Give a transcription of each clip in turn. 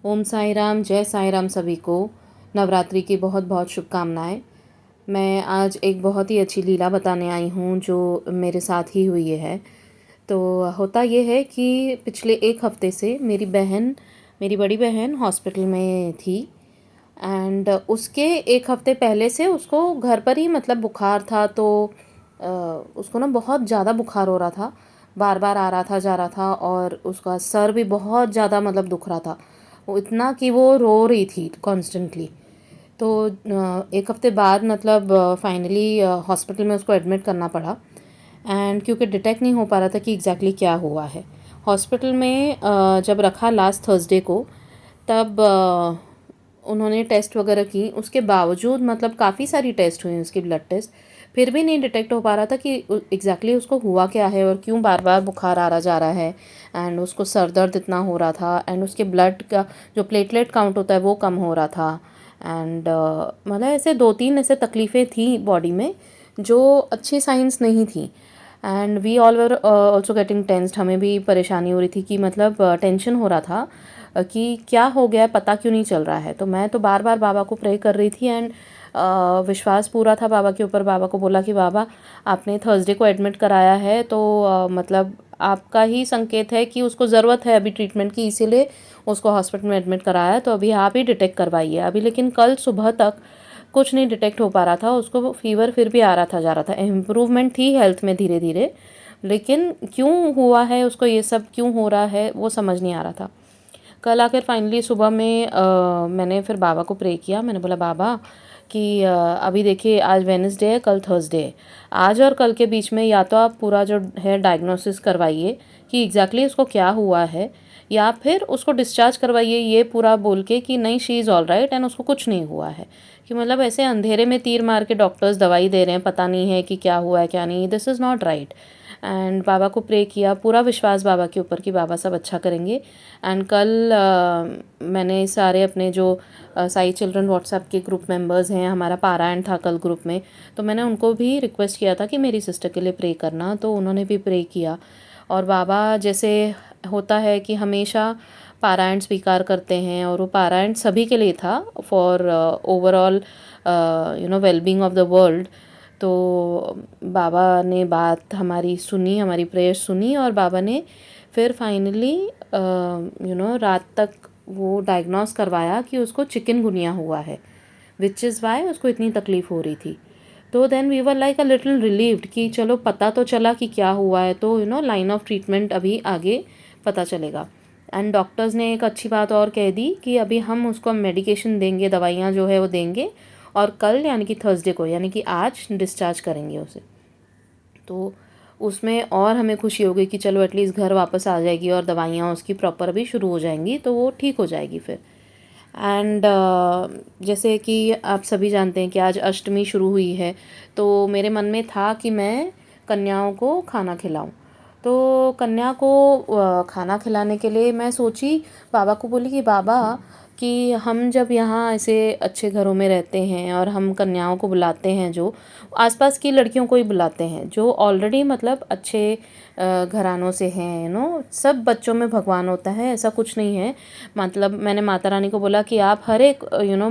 ओम साई राम, जय साई राम सभी को। नवरात्रि की बहुत बहुत शुभकामनाएं। मैं आज एक बहुत ही अच्छी लीला बताने आई हूँ जो मेरे साथ ही हुई है। तो होता ये है कि पिछले एक हफ्ते से मेरी बड़ी बहन हॉस्पिटल में थी। एंड उसके एक हफ्ते पहले से उसको घर पर ही मतलब बुखार था। तो उसको ना बहुत ज़्यादा बुखार हो रहा था, बार बार आ रहा था जा रहा था, और उसका सर भी बहुत ज़्यादा मतलब दुख रहा था, वो इतना कि वो रो रही थी कॉन्स्टेंटली। तो एक हफ्ते बाद मतलब फाइनली हॉस्पिटल में उसको एडमिट करना पड़ा। एंड क्योंकि डिटेक्ट नहीं हो पा रहा था कि एग्जैक्टली क्या हुआ है, हॉस्पिटल में जब रखा लास्ट थर्सडे को, तब उन्होंने टेस्ट वगैरह की। उसके बावजूद मतलब काफ़ी सारी टेस्ट हुई उसकी, ब्लड टेस्ट, फिर भी नहीं डिटेक्ट हो पा रहा था कि एग्जैक्टली उसको हुआ क्या है और क्यों बार बार बुखार आ रहा जा रहा है। एंड उसको सर दर्द इतना हो रहा था, एंड उसके ब्लड का जो प्लेटलेट काउंट होता है वो कम हो रहा था। एंड मतलब ऐसे दो तीन ऐसे तकलीफ़ें थी बॉडी में जो अच्छी साइंस नहीं थी। And we all were also getting tensed, हमें भी परेशानी हो रही थी कि मतलब टेंशन हो रहा था कि क्या हो गया है, पता क्यों नहीं चल रहा है। तो मैं तो बार बार बाबा को प्रे कर रही थी। एंड विश्वास पूरा था बाबा के ऊपर। बाबा को बोला कि बाबा, आपने थर्सडे को एडमिट कराया है तो मतलब आपका ही संकेत है कि उसको ज़रूरत है अभी ट्रीटमेंट की, इसीलिए उसको हॉस्पिटल में एडमिट कराया है, तो अभी आप ही डिटेक्ट करवाइए अभी। लेकिन कल सुबह तक कुछ नहीं डिटेक्ट हो पा रहा था, उसको फीवर फिर भी आ रहा था जा रहा था, इम्प्रूवमेंट थी हेल्थ में धीरे धीरे, लेकिन क्यों हुआ है उसको, ये सब क्यों हो रहा है वो समझ नहीं आ रहा था। कल आकर फाइनली सुबह में मैंने फिर बाबा को प्रे किया। मैंने बोला बाबा कि अभी देखिए आज वेडनेसडे है, कल थर्सडे है, आज और कल के बीच में या तो आप पूरा जो है डायग्नोसिस करवाइए कि एग्जैक्टली उसको क्या हुआ है, या फिर उसको डिस्चार्ज करवाइए ये पूरा बोल के कि नहीं, she is all right and उसको कुछ नहीं हुआ है। कि मतलब ऐसे अंधेरे में तीर मार के डॉक्टर्स दवाई दे रहे हैं, पता नहीं है कि क्या हुआ है क्या नहीं, this is not right. And Baba को प्रे किया, पूरा विश्वास बाबा के ऊपर कि बाबा सब अच्छा करेंगे। एंड कल मैंने सारे अपने जो साई चिल्ड्रन व्हाट्सएप के ग्रुप मेंबर्स हैं, हमारा पारायण था कल ग्रुप में, तो मैंने उनको भी रिक्वेस्ट किया था कि मेरी सिस्टर के लिए प्रे करना, तो उन्होंने भी प्रे किया। और बाबा जैसे होता है कि हमेशा पारायण स्वीकार करते हैं, और वो पारायण सभी के लिए था, for overall wellbeing of the world. तो बाबा ने बात हमारी सुनी, हमारी प्रेयर सुनी, और बाबा ने फिर फाइनली रात तक वो डायग्नोस करवाया कि उसको चिकनगुनिया हुआ है, विच इज़ वाई उसको इतनी तकलीफ़ हो रही थी। तो then we were like a little relieved कि चलो पता तो चला कि क्या हुआ है, तो लाइन ऑफ ट्रीटमेंट अभी आगे पता चलेगा। एंड डॉक्टर्स ने एक अच्छी बात और कह दी कि अभी हम उसको मेडिकेशन देंगे, दवाइयाँ जो है वो देंगे, और कल यानी कि थर्सडे को, यानी कि आज डिस्चार्ज करेंगे उसे। तो उसमें और हमें खुशी हो गई कि चलो एटलीस्ट घर वापस आ जाएगी और दवाइयाँ उसकी प्रॉपर भी शुरू हो जाएंगी, तो वो ठीक हो जाएगी फिर। एंड जैसे कि आप सभी जानते हैं कि आज अष्टमी शुरू हुई है, तो मेरे मन में था कि मैं कन्याओं को खाना खिलाऊं। तो कन्या को खाना खिलाने के लिए मैं सोची, बाबा को बोली कि बाबा, कि हम जब यहाँ ऐसे अच्छे घरों में रहते हैं और हम कन्याओं को बुलाते हैं, जो आसपास की लड़कियों को ही बुलाते हैं जो ऑलरेडी मतलब अच्छे घरानों से हैं, सब बच्चों में भगवान होता है, ऐसा कुछ नहीं है। मतलब मैंने माता रानी को बोला कि आप हर एक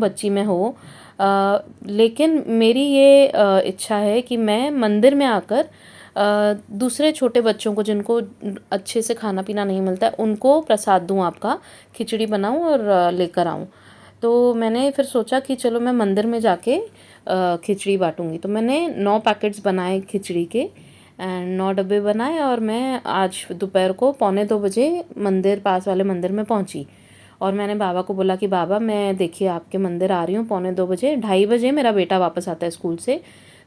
बच्ची में हो, लेकिन मेरी ये इच्छा है कि मैं मंदिर में आकर दूसरे छोटे बच्चों को जिनको अच्छे से खाना पीना नहीं मिलता है उनको प्रसाद दूं, आपका खिचड़ी बनाऊं और लेकर आऊं। तो मैंने फिर सोचा कि चलो मैं मंदिर में जाके खिचड़ी बांटूंगी। तो मैंने 9 पैकेट्स बनाए खिचड़ी के, एंड 9 डब्बे बनाए, और मैं आज दोपहर को 1:45 मंदिर, पास वाले मंदिर में पहुंची। और मैंने बाबा को बोला कि बाबा, मैं देखिए आपके मंदिर आ रही हूँ 1:45, 2:30 मेरा बेटा वापस आता है स्कूल से,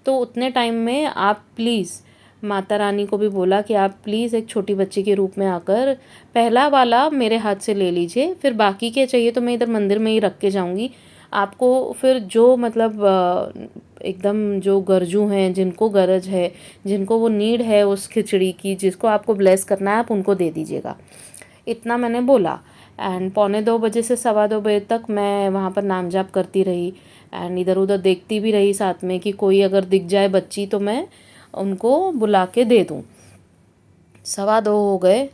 तो उतने टाइम में आप प्लीज़, माता रानी को भी बोला कि आप प्लीज़ एक छोटी बच्ची के रूप में आकर पहला वाला मेरे हाथ से ले लीजिए, फिर बाकी के चाहिए तो मैं इधर मंदिर में ही रख के जाऊंगी। आपको फिर जो मतलब एकदम जो गरजू हैं, जिनको गरज है, जिनको वो नीड है उस खिचड़ी की, जिसको आपको ब्लेस करना है, आप उनको दे दीजिएगा। इतना मैंने बोला। एंड 1:45 से 2:15 तक मैं वहाँ पर नाम जाप करती रही, एंड इधर उधर देखती भी रही साथ में कि कोई अगर दिख जाए बच्ची तो मैं उनको बुला के दे दूँ। 2:15 हो गए,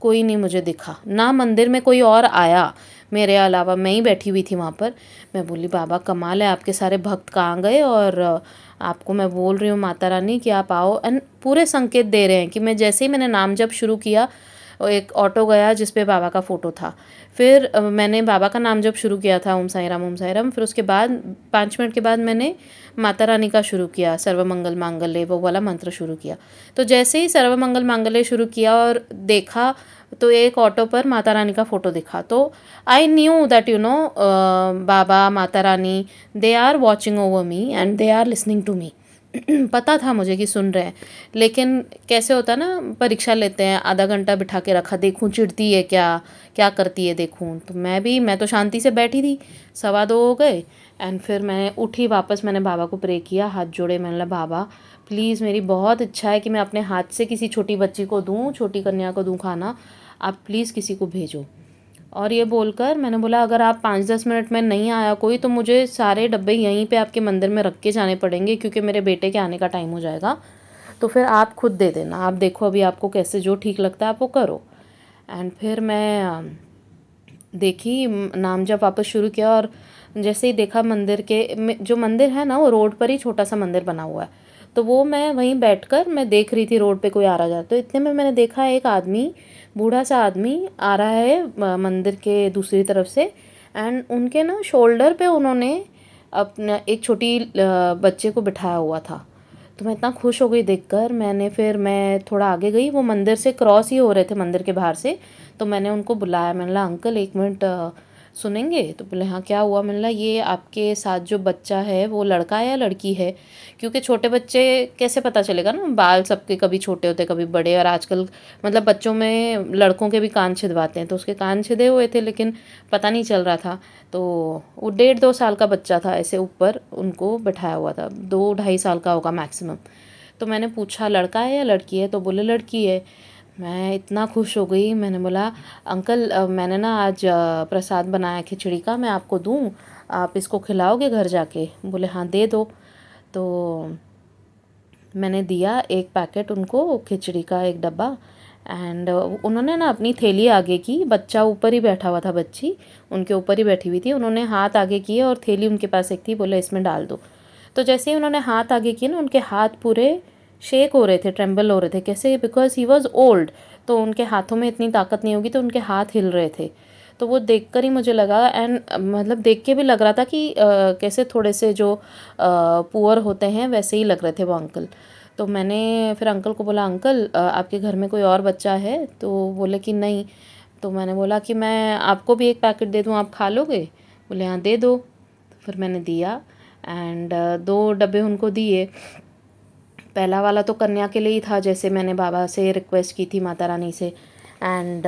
कोई नहीं मुझे दिखा, ना मंदिर में कोई और आया। मेरे अलावा मैं ही बैठी हुई थी वहाँ पर। मैं बोली बाबा कमाल है, आपके सारे भक्त कहाँ गए, और आपको मैं बोल रही हूँ माता रानी कि आप आओ। एंड पूरे संकेत दे रहे हैं कि मैं जैसे ही मैंने नाम जप शुरू किया, एक ऑटो गया जिस पे बाबा का फ़ोटो था। फिर मैंने बाबा का नाम जप शुरू किया था, ओम साई राम ओम साई राम। फिर उसके बाद 5 मिनट के बाद मैंने माता रानी का शुरू किया, सर्वमंगल मांगल्य वो वाला मंत्र शुरू किया। तो जैसे ही सर्वमंगल मांगल्य शुरू किया और देखा, तो एक ऑटो पर माता रानी का फ़ोटो दिखा। तो I knew that Baba Mata Rani they are watching over me and they are listening to me. पता था मुझे कि सुन रहे हैं, लेकिन कैसे होता ना, परीक्षा लेते हैं, आधा घंटा बिठा के रखा, देखूं चिढ़ती है क्या, क्या करती है देखूं। तो मैं तो शांति से बैठी थी। 2:15 हो गए एंड फिर मैं उठी वापस, मैंने बाबा को प्रे किया, हाथ जोड़े, मैंने बोला बाबा प्लीज़ मेरी बहुत इच्छा है कि मैं अपने हाथ से किसी छोटी बच्ची को दूँ, छोटी कन्या को दूँ खाना, आप प्लीज़ किसी को भेजो। और ये बोलकर मैंने बोला अगर आप 5-10 मिनट में नहीं आया कोई, तो मुझे सारे डब्बे यहीं पे आपके मंदिर में रख के जाने पड़ेंगे, क्योंकि मेरे बेटे के आने का टाइम हो जाएगा। तो फिर आप खुद दे देना, आप देखो अभी आपको कैसे जो ठीक लगता है आप वो करो। एंड फिर मैं देखी, नाम जब वापस शुरू किया, और जैसे ही देखा मंदिर के जो मंदिर है ना, वो रोड पर ही छोटा सा मंदिर बना हुआ है। तो वो मैं वहीं बैठकर मैं देख रही थी, रोड पे कोई आ रहा जाता। तो इतने में मैंने देखा एक आदमी, बूढ़ा सा आदमी आ रहा है मंदिर के दूसरी तरफ से। एंड उनके ना शोल्डर पे उन्होंने अपना एक छोटी बच्चे को बिठाया हुआ था। तो मैं इतना खुश हो गई देखकर, मैं थोड़ा आगे गई, वो मंदिर से क्रॉस ही हो रहे थे मंदिर के बाहर से। तो मैंने उनको बुलाया, मैंने कहा अंकल 1 मिनट सुनेंगे। तो बोले हाँ क्या हुआ। मैंने कहा ये आपके साथ जो बच्चा है वो लड़का है या लड़की है, क्योंकि छोटे बच्चे कैसे पता चलेगा ना, बाल सबके कभी छोटे होते कभी बड़े, और आजकल मतलब बच्चों में लड़कों के भी कान छिदवाते हैं, तो उसके कान छिदे हुए थे लेकिन पता नहीं चल रहा था। तो वो 1.5-2 साल का बच्चा था, ऐसे ऊपर उनको बैठाया हुआ था, 2-2.5 साल का होगा मैक्सिमम। तो मैंने पूछा लड़का है या लड़की है, तो बोले लड़की है। मैं इतना खुश हो गई, मैंने बोला अंकल मैंने ना आज प्रसाद बनाया खिचड़ी का, मैं आपको दूँ, आप इसको खिलाओगे घर जाके। बोले हाँ दे दो। तो मैंने दिया एक पैकेट उनको, खिचड़ी का एक डब्बा। एंड उन्होंने ना अपनी थैली आगे की, बच्चा ऊपर ही बैठा हुआ था, बच्ची उनके ऊपर ही बैठी हुई थी, उन्होंने हाथ आगे किए और थैली उनके पास एक थी, बोले इसमें डाल दो। तो जैसे ही उन्होंने हाथ आगे किए ना, उनके हाथ पूरे शेक हो रहे थे, ट्रेम्बल हो रहे थे, कैसे, बिकॉज ही वॉज ओल्ड, तो उनके हाथों में इतनी ताकत नहीं होगी, तो उनके हाथ हिल रहे थे। तो वो देखकर ही मुझे लगा, एंड मतलब देख के भी लग रहा था कि कैसे थोड़े से जो पुअर होते हैं वैसे ही लग रहे थे वो अंकल। तो मैंने फिर अंकल को बोला अंकल आपके घर में कोई और बच्चा है, तो बोले कि नहीं। तो मैंने बोला कि मैं आपको भी एक पैकेट दे दूँ, आप खा लोगे। बोले हाँ दे दो। तो फिर मैंने दिया एंड 2 डब्बे उनको दिए। पहला वाला तो कन्या के लिए ही था, जैसे मैंने बाबा से रिक्वेस्ट की थी माता रानी से। एंड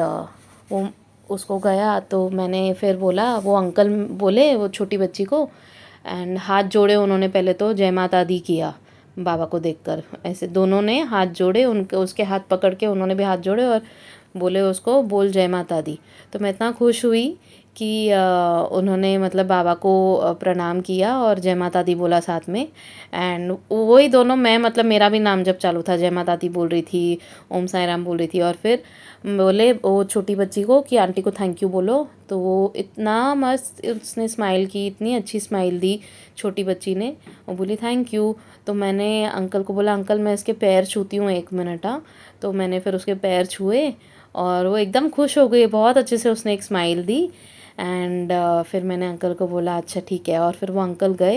वो उसको गया, तो मैंने फिर बोला, वो अंकल बोले वो छोटी बच्ची को, एंड हाथ जोड़े उन्होंने, पहले तो जय माता दी किया बाबा को देखकर, ऐसे दोनों ने हाथ जोड़े, उनके उसके हाथ पकड़ के उन्होंने भी हाथ जोड़े और बोले उसको बोल जय माता दी। तो मैं इतना खुश हुई कि उन्होंने मतलब बाबा को प्रणाम किया और जय माता दी बोला साथ में। एंड वही दोनों, मैं मतलब मेरा भी नाम जब चालू था, जय माता दी बोल रही थी, ओम साई राम बोल रही थी, और फिर बोले वो छोटी बच्ची को कि आंटी को थैंक यू बोलो। तो वो इतना मस्त उसने स्माइल की, इतनी अच्छी स्माइल दी छोटी बच्ची ने, वो बोली थैंक यू। तो मैंने अंकल को बोला अंकल मैं इसके पैर छूती हूँ 1 मिनट। हाँ, तो मैंने फिर उसके पैर छुए और वो एकदम खुश हो गई, बहुत अच्छे से उसने एक स्माइल दी। एंड फिर मैंने अंकल को बोला अच्छा ठीक है, और फिर वो अंकल गए।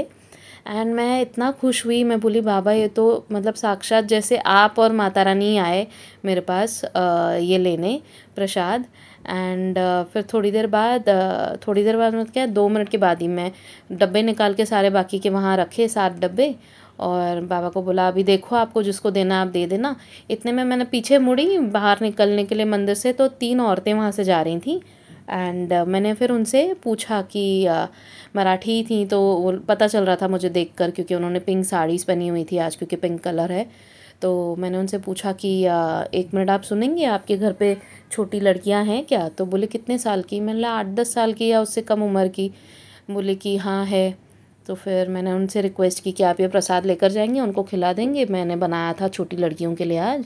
एंड मैं इतना खुश हुई, मैं बोली बाबा ये तो मतलब साक्षात जैसे आप और माता रानी आए मेरे पास ये लेने प्रसाद। एंड फिर थोड़ी देर बाद मतलब क्या 2 मिनट के बाद ही मैं डब्बे निकाल के सारे बाकी के वहाँ रखे, 7 डब्बे, और बाबा को बोला अभी देखो आपको जिसको देना आप दे देना। इतने में मैंने पीछे मुड़ी बाहर निकलने के लिए मंदिर से, तो 3 औरतें वहाँ से जा रही थी। एंड मैंने फिर उनसे पूछा कि मराठी थी, तो वो पता चल रहा था मुझे देखकर, क्योंकि उन्होंने पिंक साड़ीज़ पहनी हुई थी आज, क्योंकि पिंक कलर है। तो मैंने उनसे पूछा कि 1 मिनट आप सुनेंगे, आपके घर पे छोटी लड़कियां हैं क्या। तो बोले कितने साल की। मैंने बोला 8-10 साल की या उससे कम उम्र की। बोले कि हाँ है। तो फिर मैंने उनसे रिक्वेस्ट की कि आप ये प्रसाद लेकर जाएंगे, उनको खिला देंगे, मैंने बनाया था छोटी लड़कियों के लिए, आज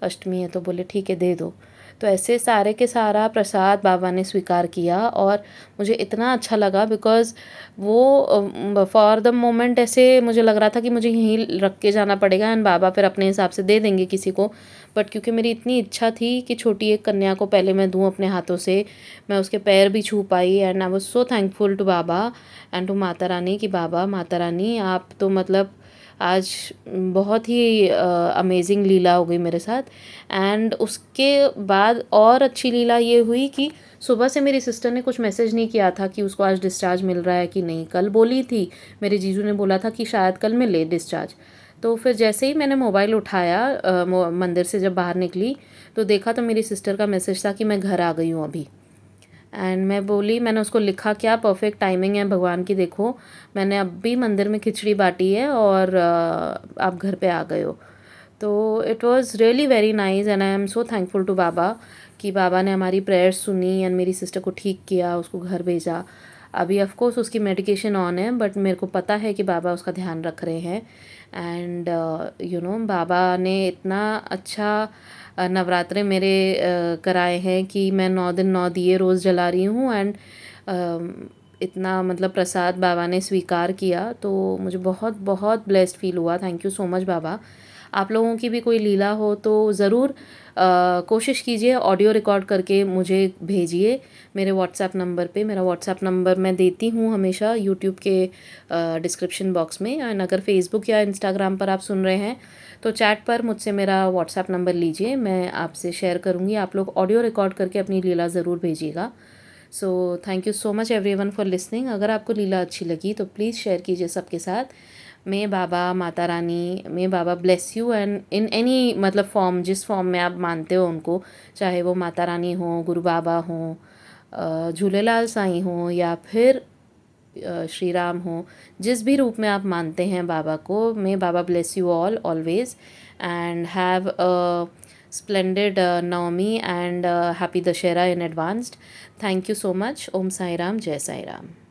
अष्टमी है। तो बोले ठीक है दे दो। तो ऐसे सारे के सारा प्रसाद बाबा ने स्वीकार किया और मुझे इतना अच्छा लगा बिकॉज़ वो फॉर द मोमेंट ऐसे मुझे लग रहा था कि मुझे यहीं रख के जाना पड़ेगा एंड बाबा फिर अपने हिसाब से दे देंगे किसी को। बट क्योंकि मेरी इतनी इच्छा थी कि छोटी एक कन्या को पहले मैं दूँ अपने हाथों से, मैं उसके पैर भी छू पाई and I was so thankful to Baba and to Mata Rani कि बाबा, माता रानी आप तो मतलब आज बहुत ही अमेज़िंग लीला हो गई मेरे साथ। एंड उसके बाद और अच्छी लीला ये हुई कि सुबह से मेरी सिस्टर ने कुछ मैसेज नहीं किया था कि उसको आज डिस्चार्ज मिल रहा है कि नहीं। कल बोली थी, मेरे जीजू ने बोला था कि शायद कल मिले डिस्चार्ज। तो फिर जैसे ही मैंने मोबाइल उठाया मंदिर से जब बाहर निकली तो देखा तो मेरी सिस्टर का मैसेज था कि मैं घर आ गई हूँ अभी। एंड मैं बोली, मैंने उसको लिखा, क्या परफेक्ट टाइमिंग है भगवान की, देखो मैंने अभी मंदिर में खिचड़ी बाटी है और आप घर पे आ गए हो। तो it was really very nice and I am so thankful to Baba कि बाबा ने हमारी प्रेयर्स सुनी एंड मेरी सिस्टर को ठीक किया, उसको घर भेजा। अभी ऑफ कोर्स उसकी मेडिकेशन ऑन है बट मेरे को पता है कि बाबा उसका ध्यान रख रहे हैं। एंड बाबा ने इतना अच्छा नवरात्रे मेरे कराए हैं कि मैं 9 दिन 9 दिए रोज़ जला रही हूँ एंड इतना मतलब प्रसाद बाबा ने स्वीकार किया तो मुझे बहुत बहुत ब्लेस्ड फील हुआ। थैंक यू सो मच बाबा। आप लोगों की भी कोई लीला हो तो ज़रूर कोशिश कीजिए, ऑडियो रिकॉर्ड करके मुझे भेजिए मेरे व्हाट्सएप नंबर पे। मेरा व्हाट्सएप नंबर मैं देती हूँ हमेशा यूट्यूब के डिस्क्रिप्शन बॉक्स में। एंड अगर फेसबुक या इंस्टाग्राम पर आप सुन रहे हैं तो चैट पर मुझसे मेरा व्हाट्सएप नंबर लीजिए, मैं आपसे शेयर करूँगी। आप लोग ऑडियो रिकॉर्ड करके अपनी लीला ज़रूर भेजिएगा। So thank you so much everyone for listening. अगर आपको लीला अच्छी लगी तो प्लीज़ शेयर कीजिए सबके साथ। May Baba, Mata Rani, may Baba bless you and in any मतलब फॉर्म, जिस फॉर्म में आप मानते हो उनको, चाहे वो माता रानी हो, गुरु बाबा हो, झूलेलाल साईं हो या फिर श्री राम हो, जिस भी रूप में आप मानते हैं बाबा को, may Baba bless you all always and have a splendid Navami and happy Dussehra in advanced. Thank you so much. Om Sai Ram, Jai Sai Ram.